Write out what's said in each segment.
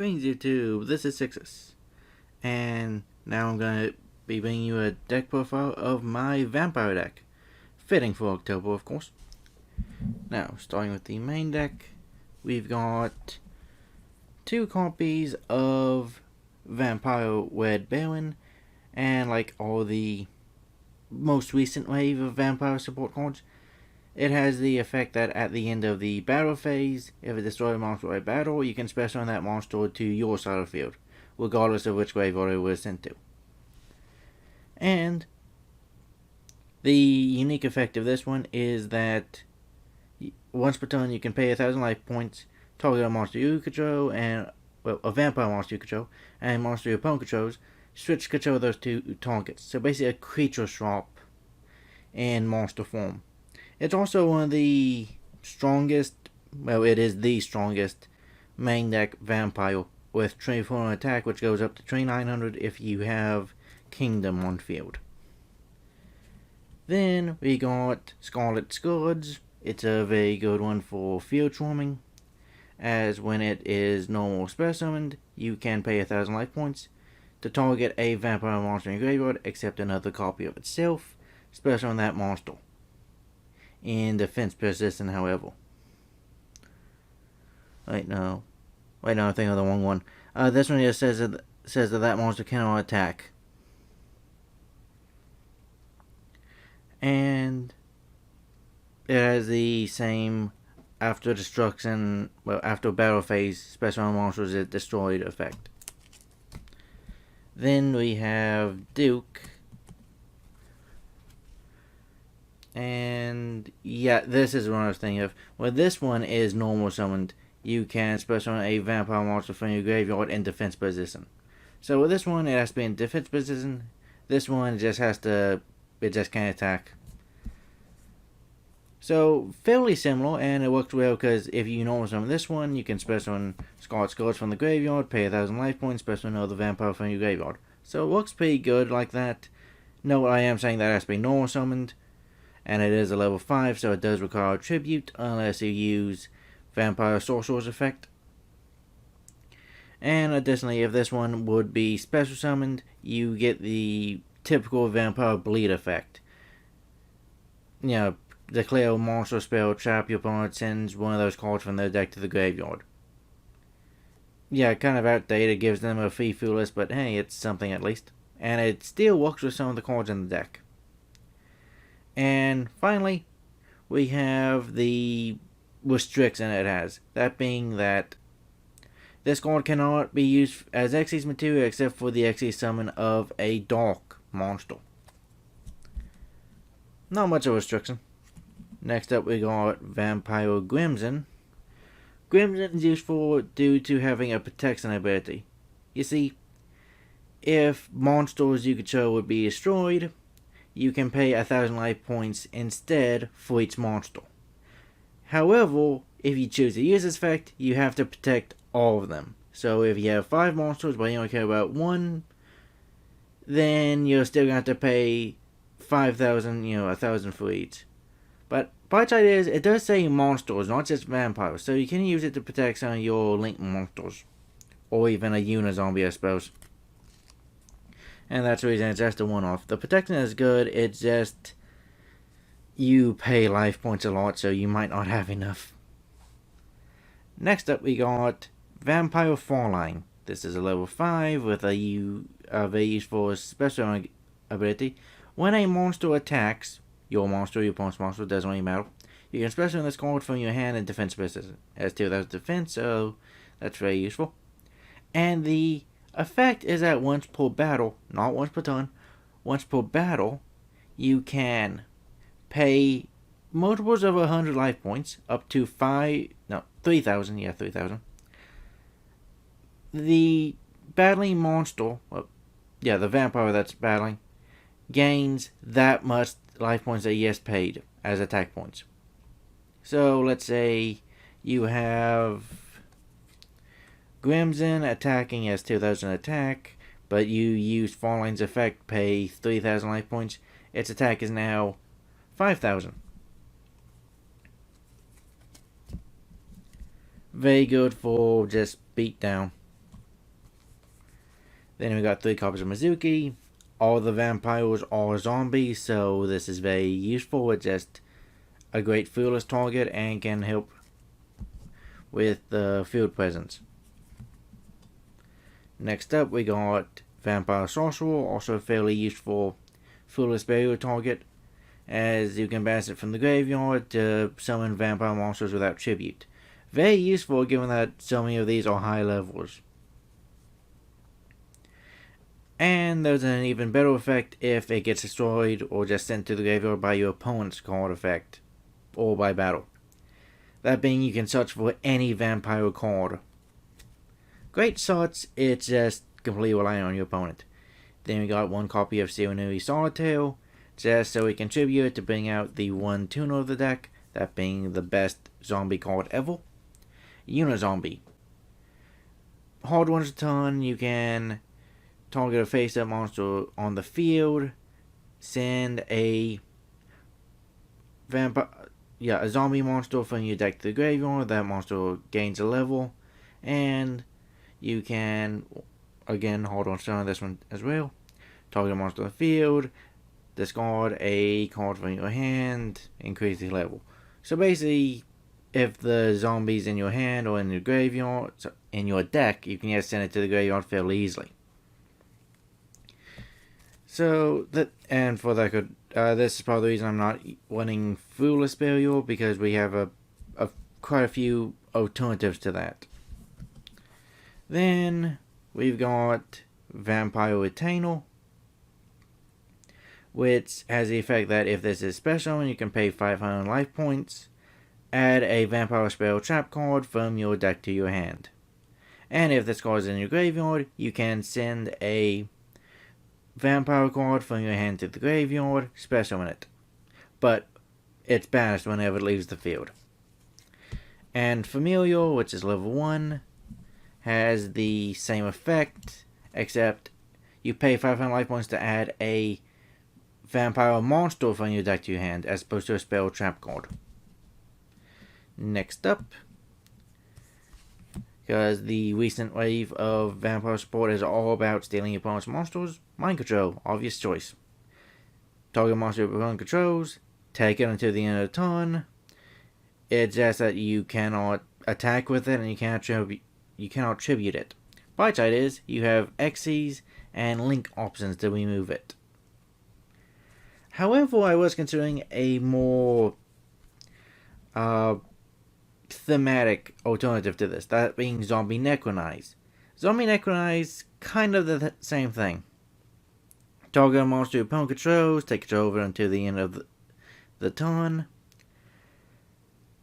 Greetings YouTube, this is Sixus, and now I'm going to be bringing you a deck profile of my vampire deck, fitting for October of course. Now, starting with the main deck, we've got two copies of Vampire Red Baron, and like all the most recent wave of vampire support cards, it has the effect that at the end of the battle phase, if it destroys a monster by battle, you can special that monster to your side of the field, regardless of which graveyard it was sent to. And the unique effect of this one is that once per turn you can pay 1,000 life points, target a monster you control, and a vampire monster you control, and a monster your opponent controls, switch control of those two targets. So basically a creature swap in monster form. It's also one of the strongest, well, it is the strongest main deck vampire with 2400 attack, which goes up to 2900 if you have Kingdom on field. Then we got Scarlet Scourge. It's a very good one for field swarming, as when it is normal spell summoned, you can pay 1,000 life points to target a vampire monster in your graveyard except another copy of itself, spell summon that monster. In defense persistent, however. Wait, no, I'm thinking of the wrong one. This one just says that monster cannot attack. And it has the same after destruction, well, after battle phase, special monsters is destroyed effect. Then we have Duke. And yeah, this is what I was thinking of. Well, this one is normal summoned. You can special summon a vampire monster from your graveyard in defense position. So with this one, it has to be in defense position. This one just has to, it just can't attack. So fairly similar, and it works well because if you normal summon this one, you can special summon Scarlet Scourge from the graveyard, pay 1,000 life points, special summon another vampire from your graveyard. So it works pretty good like that. No, I am saying that it has to be normal summoned. And it is a level 5, so it does require a tribute unless you use Vampire Sorcerer's effect. And additionally, if this one would be special summoned, you get the typical Vampire Bleed effect. You know, declare a monster spell, trap your opponent, sends one of those cards from their deck to the graveyard. Yeah, kind of outdated, gives them a free list, but hey, it's something at least. And it still works with some of the cards in the deck. And finally, we have the restriction it has. That being that this card cannot be used as Xyz material except for the Xyz summon of a dark monster. Not much of a restriction. Next up we got Vampire Crimson. Crimson is useful due to having a protection ability. You see, if monsters you control would be destroyed, you can pay 1,000 life points instead for each monster. However, if you choose to use this effect, you have to protect all of them. So if you have 5 monsters but you only care about 1, then you're still going to have to pay 5,000, 1,000 for each. But bright side is, it does say monsters, not just vampires, so you can use it to protect some of your linked monsters. Or even a Uni-Zombie, I suppose. And that's the reason it's just a one-off. The protection is good, it's just you pay life points a lot, so you might not have enough. Next up we got Vampire Falling. This is a level 5 with a very useful special ability. When a monster attacks, your monster, your opponent's monster, doesn't really matter, you can special this card from your hand in defense position. It has 2,000 defense, so that's very useful. And the effect is that once per battle, not once per turn, once per battle, you can pay multiples of 100 life points, up to 3,000, yeah, 3,000. The battling monster, the vampire that's battling, gains that much life points that he has paid as attack points. So let's say you have Crimson attacking as 2,000 attack, but you use Falling's effect, pay 3,000 life points. Its attack is now 5,000. Very good for just beat down. Then we got 3 copies of Mizuki. All the vampires are zombies, so this is very useful. It's just a great fearless target and can help with the field presence. Next up, we got Vampire Sorcerer, also a fairly useful fearless burial target, as you can banish it from the graveyard to summon vampire monsters without tribute. Very useful given that so many of these are high levels. And there's an even better effect if it gets destroyed or just sent to the graveyard by your opponent's card effect, or by battle. That being, you can search for any vampire card. Great search, it's just completely reliant on your opponent. Then we got 1 copy of Uni-Zombie Solitaire, just so we can tribute to bring out the 1 tuner of the deck, that being the best zombie card ever. Uni-Zombie. Hard ones a ton, you can target a face-up monster on the field, send a zombie monster from your deck to the graveyard. That monster gains a level, and you can, again, hold on to this one as well. Target a monster on the field, discard a card from your hand, increase the level. So basically, if the zombie's in your hand or in your graveyard, in your deck, you can just send it to the graveyard fairly easily. So and for that, this is probably the reason I'm not running Fearless Burial, because we have quite a few alternatives to that. Then we've got Vampire Retainer, which has the effect that if this is special and you can pay 500 life points, add a Vampire Spell Trap card from your deck to your hand. And if this card is in your graveyard, you can send a vampire card from your hand to the graveyard, special in it. But it's banished whenever it leaves the field. And Familiar, which is level 1, has the same effect, except you pay 500 life points to add a vampire monster from your deck to your hand, as opposed to a spell trap card. Next up, because the recent wave of vampire support is all about stealing your opponent's monsters, Mind Control, obvious choice. Target monster your opponent controls, take it until the end of the turn. It's just that you cannot attack with it and you cannot tribute it. Bright side is, you have Xyz and Link options to remove it. However, I was considering a more thematic alternative to this, that being Zombie Necronize. Zombie Necronize, kind of the same thing. Target a monster your opponent controls, take control over until the end of the turn.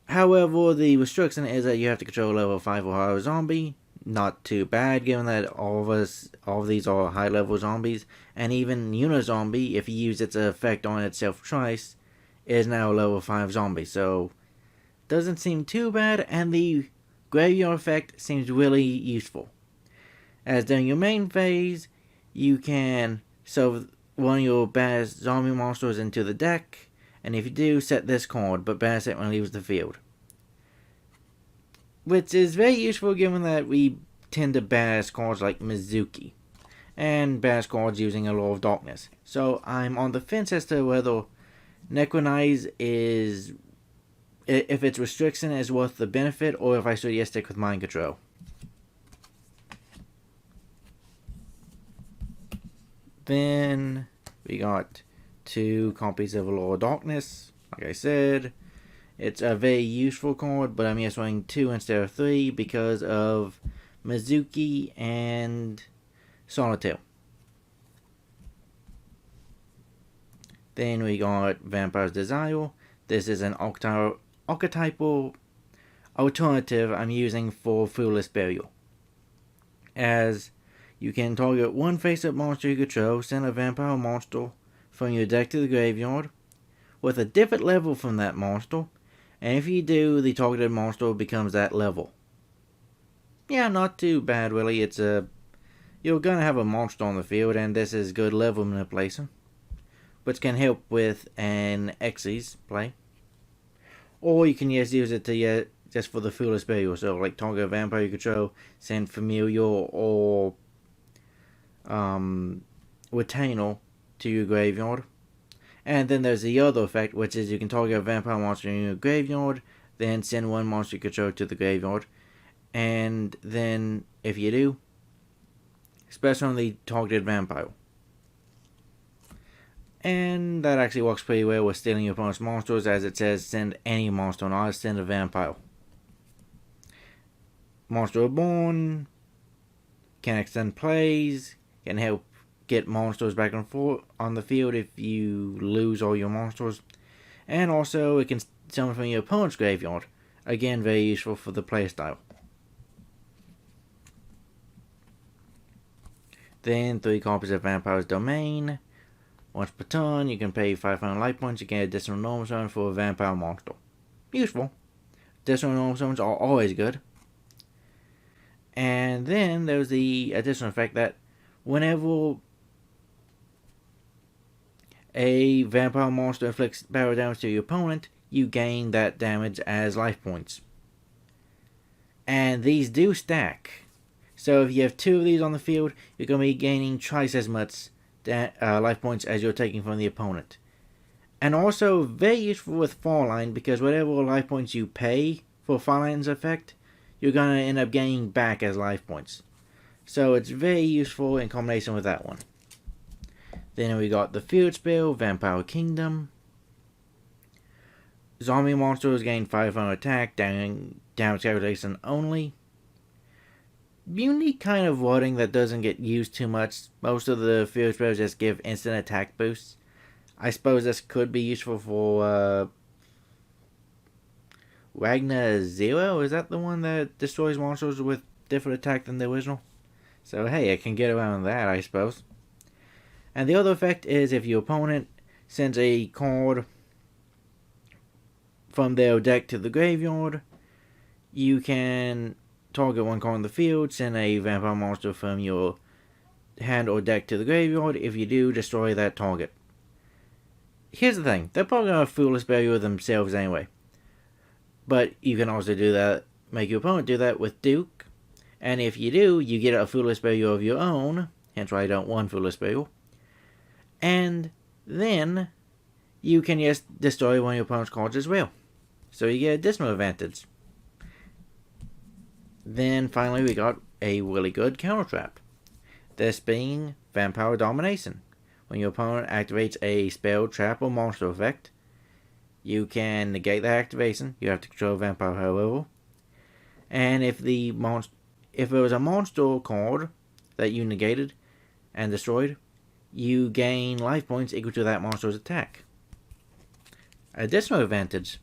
However, the restriction is that you have to control level 5 or higher zombie. Not too bad, given that all of these are high level zombies, and even Uni-Zombie, if you use its effect on itself twice, is now a level 5 zombie, so doesn't seem too bad, and the graveyard effect seems really useful. As during your main phase, you can shove one of your banished zombie monsters into the deck, and if you do, set this card, but banish it when it leaves the field. Which is very useful given that we tend to banish cards like Mizuki, and banish cards using a Law of Darkness. So I'm on the fence as to whether Necronize is, if its restriction is worth the benefit, or if I should just stick with Mind Control. Then we got 2 copies of Law of Darkness. Like I said, it's a very useful card, but I'm just running 2 instead of 3 because of Mizuki and Solitaire. Then we got Vampire's Desire. This is an archetypal alternative I'm using for Fearless Burial. As you can target one face-up monster you control, send a vampire monster from your deck to the graveyard with a different level from that monster, and if you do, the targeted monster becomes that level. Yeah, not too bad really. You're gonna have a monster on the field, and this is good level manipulation, which can help with an Xyz play. Or you can just use it to just for the Fearless Burial, so like target a vampire you control, send Familiar or Retainal to your graveyard. And then there's the other effect, which is you can target a vampire monster in your graveyard, then send one monster you control to the graveyard. And then, if you do, special on the targeted vampire. And that actually works pretty well with stealing your opponent's monsters, as it says send any monster, not send a vampire. Monster Reborn can extend plays, can help get monsters back and forth on the field if you lose all your monsters. And also it can summon from your opponent's graveyard. Again, very useful for the playstyle. Then 3 copies of Vampire's Domain. Once per turn, you can pay 500 life points to get additional normal summon for a vampire monster. Useful. Additional normal summons are always good. And then there's the additional effect that whenever a vampire monster inflicts power damage to your opponent, you gain that damage as life points. And these do stack. So if you have 2 of these on the field, you're going to be gaining twice as much life points as you're taking from the opponent. And also very useful with Farline, because whatever life points you pay for Farline's effect, you're going to end up gaining back as life points. So it's very useful in combination with that one. Then we got the field spell, Vampire Kingdom. Zombie monsters gain 500 attack, damage calculation only. Unique kind of wording that doesn't get used too much. Most of the field spells just give instant attack boosts. I suppose this could be useful for Ragnar Zero. Is that the one that destroys monsters with different attack than the original? So hey, I can get around that, I suppose. And the other effect is if your opponent sends a card from their deck to the graveyard, you can target one card on the field, send a vampire monster from your hand or deck to the graveyard. If you do, destroy that target. Here's the thing, they're probably going to Foolish Barrier themselves anyway. But you can also do that, make your opponent do that with Duke. And if you do, you get a Foolish Barrier of your own, hence why I don't want Foolish Barrier. And then you can just destroy one of your opponent's cards as well. So you get additional advantage. Then finally we got a really good counter trap. This being Vampire Domination. When your opponent activates a spell, trap, or monster effect, you can negate the activation. You have to control a vampire, however. And if there was a monster card that you negated and destroyed, you gain life points equal to that monster's attack. Additional advantage.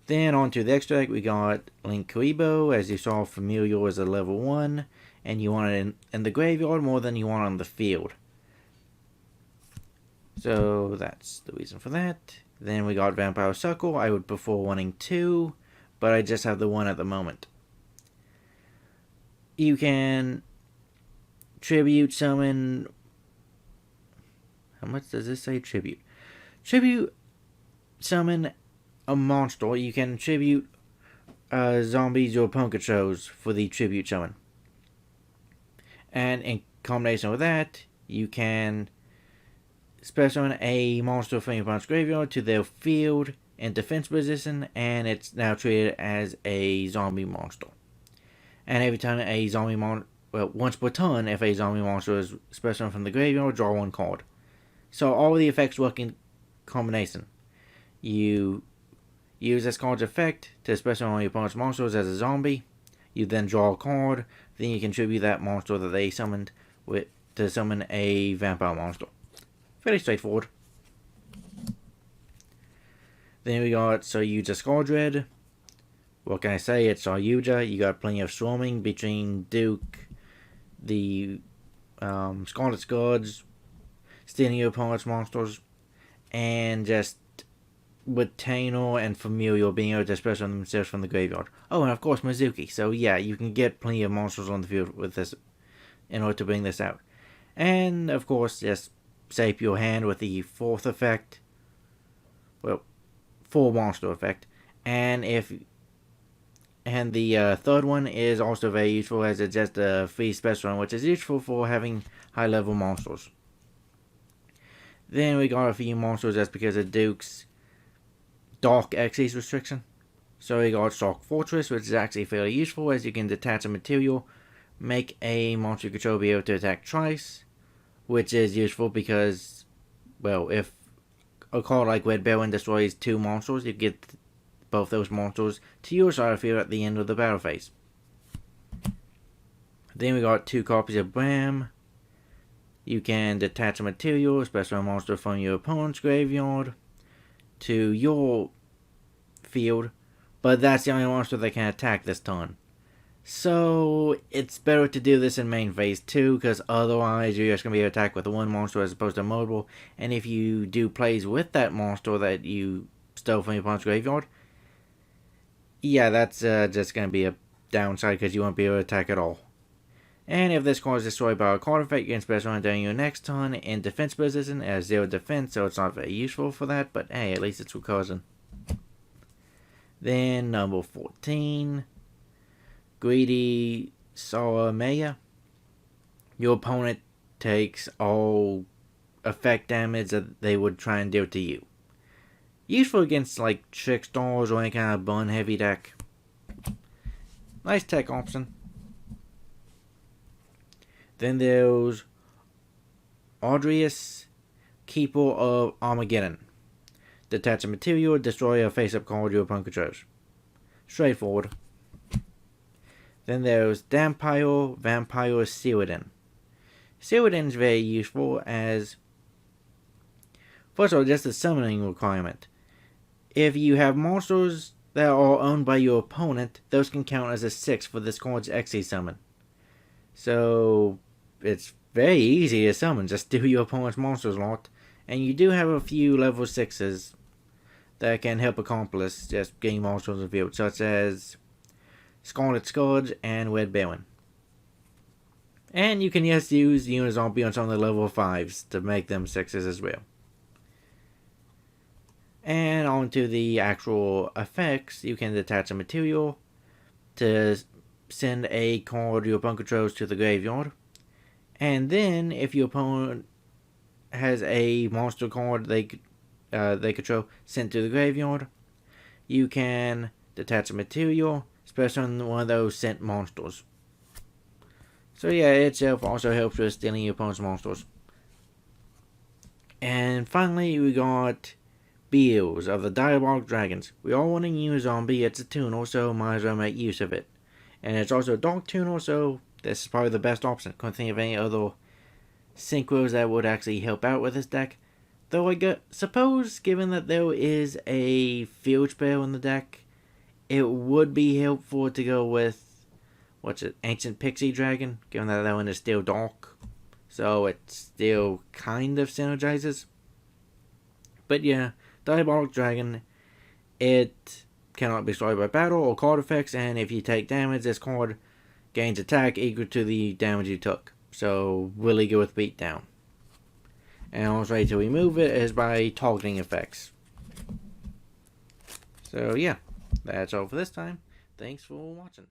Then on to the extra deck, we got Link Kuriboh. As you saw, Familiar is a level 1, and you want it in the graveyard more than you want on the field. So that's the reason for that. Then we got Vampire Suckle. I would prefer wanting 2, but I just have the 1 at the moment. You can tribute summon. How much does this say? Tribute. Tribute summon a monster. You can tribute zombies your opponent controls for the tribute summon. And in combination with that, you can special summon a monster from your opponent's graveyard to their field in defense position, and it's now treated as a zombie monster. And every time a zombie monster, well, once per turn, if a zombie monster is special from the graveyard, draw 1 card. So all of the effects work in combination. You use this card's effect to special on your opponent's monsters as a zombie. You then draw a card. Then you contribute that monster that they summoned to summon a vampire monster. Fairly straightforward. Then we got Sayuja Scaldred. What can I say? It's Sayuja. You got plenty of swarming between Duke, the Scarlet Scourge, stealing your opponent's monsters, and just with Tainor and Familiar being able to special themselves from the graveyard. Oh, and of course Mizuki. So yeah, you can get plenty of monsters on the field with this in order to bring this out. And of course, just save your hand with the 4th effect. Well, 4 monster effect. And if And the third one is also very useful as it's just a free special one, which is useful for having high level monsters. Then we got a few monsters just because of Duke's Dark Xyz restriction. So we got Shock Fortress, which is actually fairly useful as you can detach a material, make a monster you control be able to attack twice, which is useful because, well, if a card like Red Baron destroys 2 monsters, you get both those monsters to your side of field at the end of the battle phase. Then we got 2 copies of Bram. You can detach a material, a special monster from your opponent's graveyard, to your field, but that's the only monster that can attack this turn. So it's better to do this in main phase 2, because otherwise you're just going to be attacked with 1 monster as opposed to multiple, and if you do plays with that monster that you stole from your opponent's graveyard, yeah, that's just going to be a downside because you won't be able to attack at all. And if this card is destroyed by a card effect, you can special during your next turn in defense position. It has 0 defense, so it's not very useful for that, but hey, at least it's recursion. Then number 14, Greedy Saramaya. Your opponent takes all effect damage that they would try and deal to you. Useful against like Trick Stars or any kind of burn heavy deck. Nice tech option. Then there's Audrius, Keeper of Armageddon. Detach a material, destroy a face-up card your opponent controls. Straightforward. Then there's Vampire Cyrodiil. Cyrodiil is very useful as, first of all, just a summoning requirement. If you have monsters that are owned by your opponent, those can count as a 6 for this card's Xyz summon. So it's very easy to summon, just do your opponent's monsters lot. And you do have a few level 6s that can help accomplish just getting monsters in the field, such as Scarlet Scourge and Red Baron. And you can just use Uni-Zombie on some of the level 5s to make them 6s as well. And on to the actual effects, you can detach a material to send a card your opponent controls to the graveyard. And then, if your opponent has a monster card they control sent to the graveyard, you can detach a material, especially on one of those sent monsters. So yeah, it itself also helps with stealing your opponent's monsters. And finally, we got Beals of the Diabolic Dragons. We all want a Uni-Zombie, it's a tuner, so might as well make use of it. And it's also a dark tuner, so this is probably the best option. Couldn't think of any other synchros that would actually help out with this deck. Though I suppose, given that there is a field spell in the deck, it would be helpful to go with, Ancient Pixie Dragon, given that one is still dark. So it still kind of synergizes. But yeah, Diabolic Dragon, it cannot be destroyed by battle or card effects, and if you take damage, this card gains attack equal to the damage you took. So really good with beatdown. And the only way to remove it is by targeting effects. So yeah, that's all for this time. Thanks for watching.